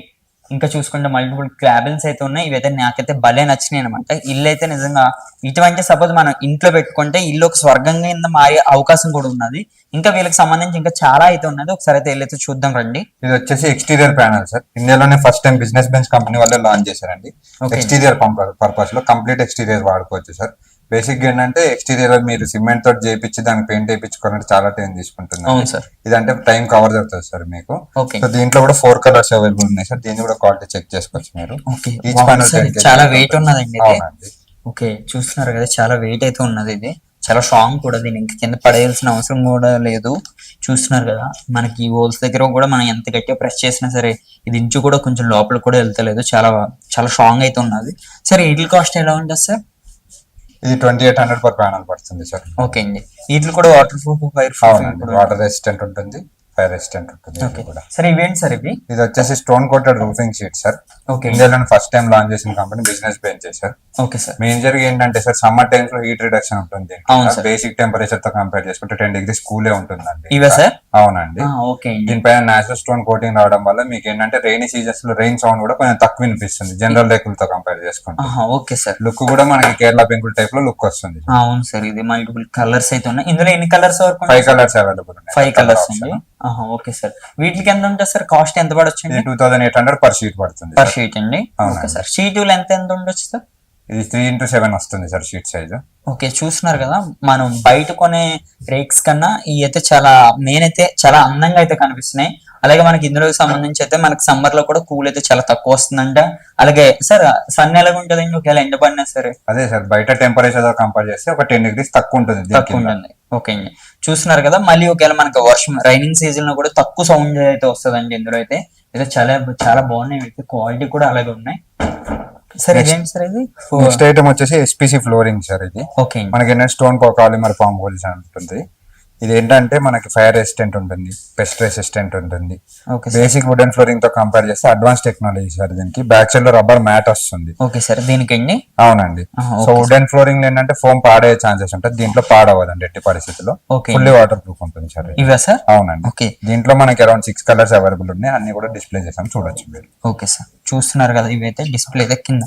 ఇంకా చూసుకుంటే మల్టిపుల్ క్యాబిన్స్ అయితే ఉన్నాయి. ఇవైతే నాకైతే భలే నచ్చినాయి అనమాట. ఇల్లు అయితే నిజంగా ఇటువంటి సపోజ్ మనం ఇంట్లో పెట్టుకుంటే ఇల్లు ఒక స్వర్గంగా కింద మారే అవకాశం కూడా ఉన్నది. ఇంకా వీళ్ళకి సంబంధించి ఇంకా చాలా అయితే ఉన్నది. ఒకసారి అయితే వెళ్ళైతే చూద్దాం రండి. ఇది వచ్చేసి ఎక్స్టీరియర్ ప్యానల్ సార్. ఇండియాలోనే first time business bench company వాళ్ళే లాంచ్ చేశారండి. Okay. ఎక్స్టీరియర్ పర్పస్ లో కంప్లీట్ ఎక్స్టీరియర్ వాడుకోవచ్చు సార్. బేసిక్ ఏంటంటే ఎక్స్టీరియర్ మీరు సిమెంట్ తోటి చేయించి దానికి పెయింట్ వేయించుకోవాలంటే చాలా టైం తీసుకుంటుంది. అవును సార్. ఇదంటే టైం కవర్ అవుతుంది సార్ మీకు. ఓకే. సో దీంట్లో కూడా 4 కలర్స్ అవైలబుల్ ఉన్నాయి సార్. దీన్ని కూడా క్వాలిటీ చెక్ చేసుకోవచ్చు మీరు. Okay, Each wow, panel sir, 10 kg చాలా వెయిట్ ఉన్నదండి ఇది. అవునండి. ఓకే, చూస్తున్నారు కదా, చాలా వెయిట్ అయితే ఉన్నది. ఇది చాలా స్ట్రాంగ్ కూడా, దీని ఇంక కింద పడేయాల్సిన అవసరం కూడా లేదు. చూస్తున్నారు కదా, మనకి హోల్స్ దగ్గర కూడా మనం ఎంత గట్టిగా ప్రెస్ చేసినా సరే ఇది ఇంచు కూడా కొంచెం లోపల కూడా వెళ్తలేదు. చాలా స్ట్రాంగ్ అయితే ఉన్నది. సరే వీటి కాస్ట్ ఎలా ఉంటుంది సార్? ఇది 2800 పర్ ప్యానల్ పడుతుంది సార్. ఓకే అండి. వీటిలో కూడా వాటర్ ప్రూఫ్, ఫైర్ అవునండి, ప్రూఫ్. వాటర్ రెసిస్టెంట్ ఉంటుంది, ఫైర్ రెసిస్టెంట్ ఉంటుంది. ఇది ఓకే, కూడా. సరే ఇవేంటి సార్ ఇవి? ఇది వచ్చేసి stone coated roofing sheet sir. Okay. ఇండియాలో ఫస్ట్ టైం లాంచ్ చేసిన company business bench sir. Okay sir. Major గా ఏంటంటే సార్ సమ్మర్ టైమ్స్ లో హీట్ రిడక్షన్ ఉంటుంది. అవును సార్. బేసిక్ టెంపరేచర్ తో కంపేర్ చేసుకుంటే 10 degrees కూలే ఉంటుందండి. ఇవే సార్? అవునండి. ఓకే అండి. దీనిపైన నేచురల్ స్టోన్ కోటింగ్ రావడం వల్ల మీకు ఏంటంటే రెయినీ సీజన్స్ లో రెయిన్ సౌండ్ కూడా కొంచెం తక్కువ వినిపిస్తుంది జనరల్ రేకులతో కంపేర్ చేసుకుంటే. Okay sir. లుక్ కూడా మనకి కేరళ పెంకుల్ టైప్ లో లుక్ వస్తుంది. అవును సార్, ఇది మల్టిపుల్ కలర్స్ అయితే ఉన్నాయి. ఇందులో ఎన్ని కలర్స్ వరకు? 5 కలర్స్ అవైలబుల్ ఉన్నాయి. 5 కలర్స్ అండి. Okay sir. వీటికి ఎంత ఉంటుంది సార్? కాస్ట్ ఎంత పడొచ్చు ఇది అండి? 2800 పర్ షీట్ పడుతుంది పర్ షీట్ అండి. అవునండి. Okay sir. షీట్ ఎంత ఉండొచ్చు సార్? ఇది 3x7 వస్తుంది సార్ షీట్ సైజ్. ఓకే, చూస్తున్నారు కదా, మనం బయట కొనే రేక్స్ కన్నా ఇవి అయితే నేనైతే చాలా అందంగా అయితే కనిపిస్తున్నాయి. అలాగే మనకి ఇందులో సంబంధించి అయితే మనకి సమ్మర్ లో కూడా కూల్ అయితే చాలా తక్కువ వస్తుందంట. అలాగే సార్ సన్ ఎలాగ ఉంటుందండి ఒకవేళ ఎండ పడినా సరే? అదే సార్, బయట టెంపరేచర్ తో కంపేర్ చేస్తే ఒక 10 degrees తక్కువ ఉంటుంది దీని తక్కువ కింద. ఉంటుంది. ఓకే అండి, చూస్తున్నారు కదా. మళ్ళీ ఒకవేళ మనకి వర్షం రైనింగ్ సీజన్ లో కూడా తక్కువ సౌండ్ అయితే వస్తుందండి ఇందులో అయితే. అయితే చాలా చాలా బాగున్నాయి అయితే, క్వాలిటీ కూడా అలాగే ఉన్నాయి. సార్ ఇదేంటి సార్ ఇది? నెక్స్ట్ ఐటమ్ వచ్చేసి ఎస్పీసీ ఫ్లోరింగ్ సార్. ఇది ఓకే అండి. మనకి ఏంటంటే స్టోన్ పాలిమర్ ఫామ్ హోల్స్ ఉంటుంది. ఇది ఏంటంటే మనకి ఫైర్ రెసిస్టెంట్ ఉంటుంది, పెస్ట్ రెసిస్టెంట్ ఉంటుంది. Okay sir. Basic wooden flooring తో కంపేర్ చేస్తే అడ్వాన్స్ టెక్నాలజీ సార్. దీనికి బ్యాక్ సైడ్ లో రబ్బర్ మ్యాట్ వస్తుంది. ఓకే సార్, దీనికండి? అవునండి. ఓకే సో వుడెన్ ఫ్లోరింగ్ ఏంటంటే ఫోమ్ పాడే ఛాన్సెస్ ఉంటుంది, దీంట్లో పాడవదండి ఎట్టి పరిస్థితుల్లో. ఓకే. ఫుల్లీ వాటర్ ప్రూఫ్ ఉంటుంది సార్. ఇవా సార్? అవునండి. ఓకే. దీంట్లో మనకి అరౌండ్ 6 కలర్స్ అవైలబుల్ ఉన్నాయి, అన్ని కూడా డిస్ప్లే చేసాం, చూడొచ్చు మీరు. ఓకే సార్, చూస్తున్నారు కదా. ఇవైతే డిస్ప్లే అయితే కింద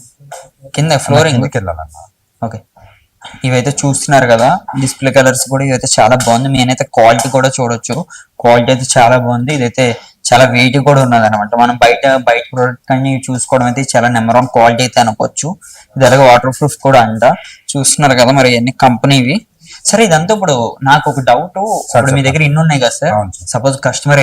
కింద ఫ్లోరింగ్. కిందకి వెళ్ళాలన్నా. ఓకే, ఇవైతే చూస్తున్నారు కదా డిస్ప్లే కలర్స్ కూడా. ఇవైతే చాలా బాగుంది. నేనైతే క్వాలిటీ కూడా చూడొచ్చు, క్వాలిటీ అయితే చాలా బాగుంది. ఇదైతే చాలా వెయిట్ కూడా ఉన్నది అనమాట. మనం బయట ప్రోడక్ట్ అన్ని చూసుకోవడం అయితే చాలా నెంబర్ 1 క్వాలిటీ అయితే అనుకోవచ్చు. ఇది అలాగే వాటర్ ప్రూఫ్ కూడా అంట. చూస్తున్నారు కదా మరి అన్ని కంపెనీవి. సరే ఇదంతా ఇప్పుడు నాకు ఒక డౌట్, ఇప్పుడు మీ దగ్గర ఇన్ని ఉన్నాయి కదా సార్, అవును సార్. సపోజ్ కస్టమర్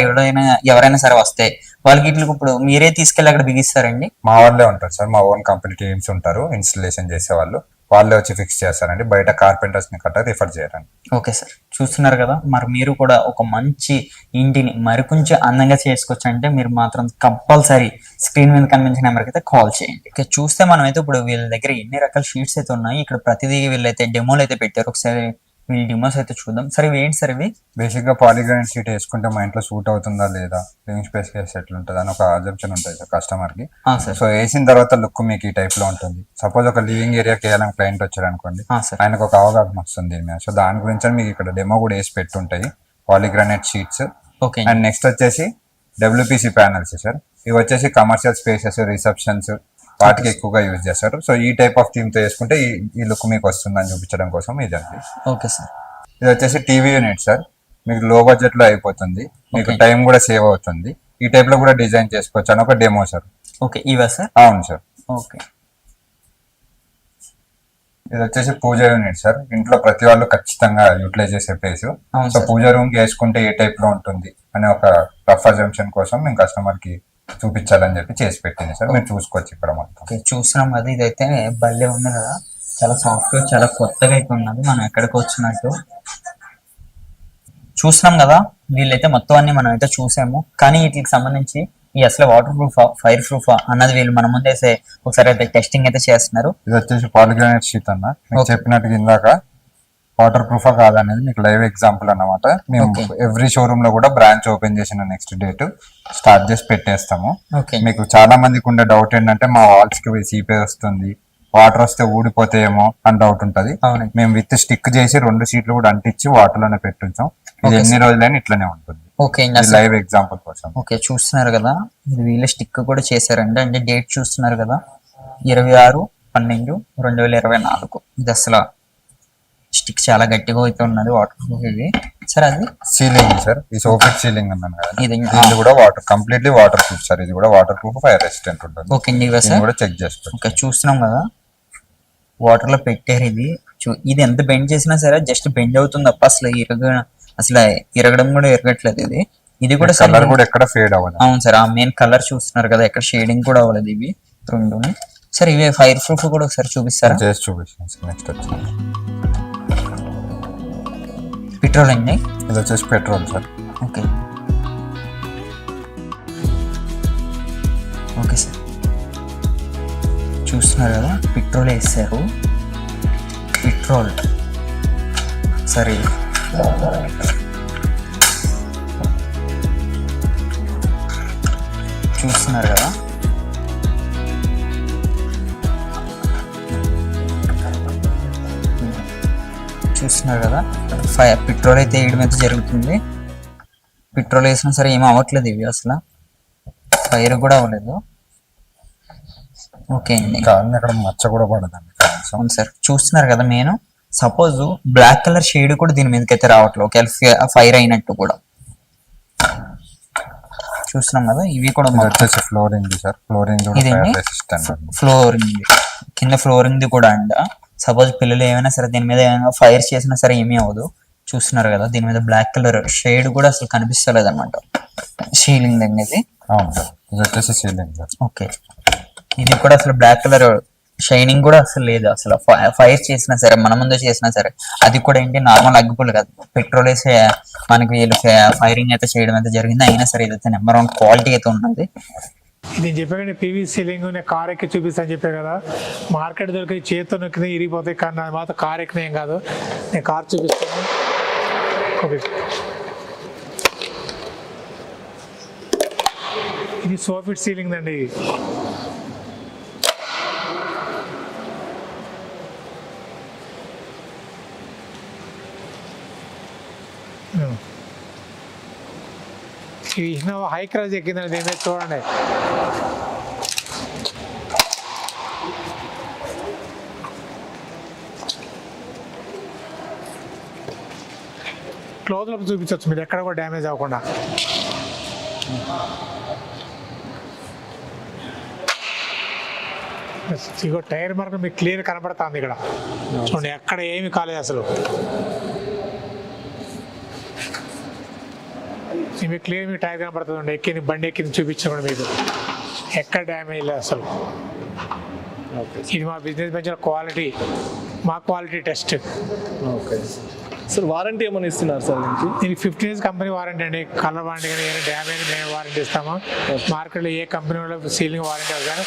ఎవరైనా సరే వస్తే వాళ్ళకి ఇట్లా ఇప్పుడు మీరే తీసుకెళ్ళి అక్కడ బిగిస్తారండి? మా వాళ్ళే ఉంటారు సార్, మా ఓన్ కంపెనీ టీమ్స్ ఉంటారు ఇన్స్టలేషన్ చేసే వాళ్ళు, వాళ్ళే వచ్చి ఫిక్స్ చేస్తారండి. బయట కార్పెంటర్స్ ని కట్ట రిఫర్ చేయరండి. ఓకే సార్, చూస్తున్నారు కదా మరి. మీరు కూడా ఒక మంచి ఇంటిని మరి కొంచెం అందంగా చేసుకోవచ్చు అంటే మీరు మాత్రం కంపల్సరీ స్క్రీన్ మీద కనిపించిన నెంబర్కి అయితే కాల్ చేయండి. ఓకే, చూస్తే మనం అయితే ఇప్పుడు వీళ్ళ దగ్గర ఎన్ని రకాల షీట్స్ అయితే ఉన్నాయి. ఇక్కడ ప్రతిదీ వీళ్ళైతే డెమోలు అయితే పెట్టారు. ఒకసారి వీళ్ళ డెమోస్ అయితే చూద్దాం. సరే ఇవి ఏంటి సార్? ఇవి బేసిక్ గా పాలిగ్రానైట్ షీట్ వేసుకుంటే మా ఇంట్లో సూట్ అవుతుందా లేదా, లివింగ్ స్పేస్ కేస్ ఎట్లుంటుంది అని ఒక అజంప్షన్ ఉంటుంది సార్ కస్టమర్ కి. సార్. సో వేసిన తర్వాత లుక్ మీకు ఈ టైప్ లో ఉంటుంది. సపోజ్ ఒక లివింగ్ ఏరియాకి వేయాలని క్లయింట్ వచ్చారు అనుకోండి, సార్. ఆయనకు ఒక అవగాహన వస్తుంది దీని మీద. సో దాని గురించి మీకు ఇక్కడ డెమో కూడా వేసి పెట్టుంటాయి polygranite sheets. Okay. And next వచ్చేసి డబ్ల్యూపీసీ ప్యానల్స్ సార్. ఇవి వచ్చేసి కమర్షియల్ స్పేసెస్, రిసెప్షన్స్ వాటికి ఎక్కువగా యూజ్ చేస్తారు. సో ఈ టైప్ ఆఫ్ థీమ్ తో వేసుకుంటే ఈ లుక్ మీకు వస్తుందని చూపించడం కోసం ఇదండి. Okay sir. ఇది వచ్చేసి టీవీ యూనిట్ సార్. మీకు లో బడ్జెట్ లో అయిపోతుంది, మీకు టైం కూడా సేవ్ అవుతుంది. ఈ టైప్ లో కూడా డిజైన్ చేసుకోవచ్చు అని ఒక డెమో సార్. ఓకే, ఇవా సార్? అవును సార్. ఓకే. ఇది వచ్చేసి పూజ యూనిట్ సార్. ఇంట్లో ప్రతి వాళ్ళు ఖచ్చితంగా యూటిలైజ్ చేసే ప్లేస్. అవును సో సార్. పూజ రూమ్ కి వేసుకుంటే ఏ టైప్ లో ఉంటుంది అనే ఒక రఫ్ అజంప్షన్ కోసం మేము కస్టమర్ కి చూపించాలని చెప్పి చేసి పెట్టింది సార్. మీరు చూసుకోవచ్చు ఇక్కడ మొత్తం. ఓకే, చూస్తున్నాం కదా. ఇదైతే భలే ఉంది కదా, చాలా సాఫ్ట్ గా చాలా కొత్తగా అయితే ఉన్నది. మనం ఎక్కడికి వచ్చినట్టు చూస్తున్నాం కదా. వీళ్ళైతే మొత్తం అన్ని మనం అయితే చూసాము, కానీ వీటికి సంబంధించి ఈ అసలు వాటర్ ప్రూఫా ఫైర్ ప్రూఫా అన్నది వీళ్ళు మన ముందేసే ఒకసారి అయితే టెస్టింగ్ అయితే చేస్తున్నారు. ఇది వచ్చేసి పాలిగ్రానైట్ షీట్ అన్న. మీకు చెప్పినట్టుగా ఇందాక వాటర్ ప్రూఫా కాదనేది మీకు లైవ్ ఎగ్జాంపుల్ అన్నమాట. మేము ఎవ్రీ షోరూమ్ లో కూడా బ్రాంచ్ ఓపెన్ చేసిన నెక్స్ట్ డేట్ స్టార్ట్ చేసి పెట్టేస్తాము. ఓకే. మీకు చాలా మందికి ఉండే డౌట్ ఏంటంటే మా వాల్స్ కి సీపే వస్తుంది, వాటర్ వస్తే ఊడిపోతాయేమో అని డౌట్ ఉంటది. అవునండి. మేము విత్ స్టిక్ చేసి 2 షీట్లు కూడా అంటించి వాటర్ లోనే పెట్టించాం. ఇది ఎన్ని రోజులైనా ఇట్లనే ఉంటుంది. ఓకే, లైవ్ ఎగ్జాంపుల్ కోసం. ఓకే, చూస్తున్నారు కదా. ఇది వీళ్ళ స్టిక్ కూడా చేశారండి. అంటే డేట్ చూస్తున్నారు కదా, 26/12/2024. ఇది అసలు స్టిక్ చాలా గట్టిగా అయితే ఉన్నది, వాటర్ ప్రూఫ్ ఇది సార్. అది సీలింగ్ సార్, ఈ సోఫిట్ సీలింగ్ అన్నాను కదా, ఇది ఇది కూడా water completely water proof sir. ఇది కూడా వాటర్ ప్రూఫ్, ఫైర్ రెసిస్టెంట్ ఉంటుంది. ఓకే అండి, ఇవా సార్? కూడా చెక్ చేసుకోవచ్చు. ఓకే, చూస్తున్నాం కదా వాటర్ లో పెట్టారు. ఇది ఇది ఎంత బెండ్ చేసినా సరే జస్ట్ బెండ్ అవుతుంది తప్ప అసలు ఇరగడం కూడా ఇరగట్లేదు. ఇది కూడా కలర్ కూడా ఎక్కడ ఫేడ్ అవ్వదు. అవును సార్, ఆ మెయిన్ కలర్ చూస్తున్నారు కదా, ఎక్కడ షేడింగ్ కూడా అవ్వలేదు ఇవి రెండు. సార్ ఇవి ఫైర్ ప్రూఫ్ కూడా ఒకసారి చూపిస్తారా? చేసి చూపిస్తాను సార్. నెక్స్ట్ వచ్చి పెట్రోల్ అండి. ఇది వచ్చేసి petrol sir. Okay. Okay sir, చూస్తున్నారు కదా పెట్రోల్ వేస్తారు. పెట్రోల్ సరే, చూస్తున్నారు కదా. చూస్తున్నారు కదా, పెట్రోల్ అయితే వేయడం అయితే జరుగుతుంది. పెట్రోల్ వేసినా సరే ఏమీ అవ్వట్లేదు ఇవి, అసలు ఫైర్ కూడా అవ్వలేదు. ఓకే అండి, అక్కడ మచ్చ కూడా పడదండి. అవును సార్, చూస్తున్నారు కదా. నేను సపోజ్ బ్లాక్ కలర్ షేడ్ కూడా దీని మీదకి అయితే రావట్లేదు, ఒకవేళ ఫైర్ అయినట్టు కూడా చూస్తున్నాం కదా. ఇవి కూడా ఫ్లోరింగ్ సార్. ఫ్లోరింగ్ ఫ్లోరింగ్ కింద ఫ్లోరింగ్ కూడా అంట. సపోజ్ పిల్లలు ఏమైనా సరే దీని మీద ఏమైనా ఫైర్ చేసినా సరే ఏమీ అవ్వదు. చూస్తున్నారు కదా, దీని మీద బ్లాక్ కలర్ షేడ్ కూడా అసలు కనిపిస్తలేదు అనమాట. సీలింగ్ అండి ఇది. అవును సార్, ఇది వచ్చేసి సీలింగ్ సార్. ఓకే, ఇది కూడా అసలు బ్లాక్ కలర్ షైనింగ్ కూడా అసలు లేదు. అసలు ఫైర్ చేసినా సరే, మన ముందు చేసినా సరే, అది కూడా ఏంటి నార్మల్ అగ్గిపుల్ కాదు, పెట్రోల్ వేసి మనకి వీళ్ళు ఫైరింగ్ అయితే చేయడం అయితే జరిగింది. అయినా సరే ఇదైతే నెంబర్ 1 క్వాలిటీ అయితే ఉన్నది. ఇది నేను చెప్పాను పీవీ సీలింగ్, నేను కార్ ఎక్కి చూపిస్తాను చెప్పాను కదా. మార్కెట్ దొరికి చేతితో నొక్కితే ఇరిగిపోతాయి, కానీ అది మాత్రం కార్ ఎక్కిన ఏం కాదు. నేను కార్ చూపిస్తాను. ఓకే, ఇది సోఫిట్ సీలింగ్ అండి. ఇది ఇన్నోవా హై క్రాస్ ఎక్కిందండి, దీని మీద చూడండి. క్లోజ్లో చూపించవచ్చు మీరు, ఎక్కడ కూడా డ్యామేజ్ అవ్వకుండా. ఇగో టైర్ మార్క్ మీకు క్లియర్ కనపడుతుంది ఇక్కడ చూడండి, ఎక్కడ ఏమి కాలేదు అసలు. మీకు క్లియర్ మీకు టైర్ కనపడుతుంది, ఎక్కింది బండి ఎక్కింది చూపించకుండా మీకు ఎక్కడ డ్యామేజ్ లేదు అసలు. ఇది మా బిజినెస్ పెంచిన క్వాలిటీ, మా quality test. Okay sir, warranty ఏమైనా ఇస్తున్నారు సార్ దీనికి? దీనికి 15 years కంపెనీ వారంటీ అండి. కలర్ వారంటీ కానీ ఏదైనా డ్యామేజ్ మేము వారంటీ ఇస్తాము. మార్కెట్లో ఏ కంపెనీ వాళ్ళు సీలింగ్ వారంటీ అవుతారు,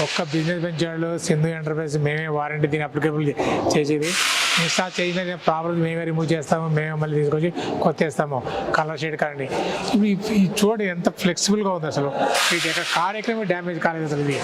ఒక్క బిజినెస్ వెంచర్లు సింధు ఎంటర్ప్రైజ్ మేమే వారంటీ దీన్ని అప్లికేబుల్ చేసేది. ఇన్స్టాల్ చేసిన ప్రాబ్లమ్ మేమే రిమూవ్ చేస్తాము, మేమే మళ్ళీ తీసుకొచ్చి కొత్త వేస్తాము కలర్ షేడ్ కానీ. ఇప్పుడు ఈ చూడండి ఎంత ఫ్లెక్సిబుల్గా ఉంది అసలు. ఇది ఎక్కడ కార్ ఎక్కడ డ్యామేజ్ కాలేదు అసలు. ఇది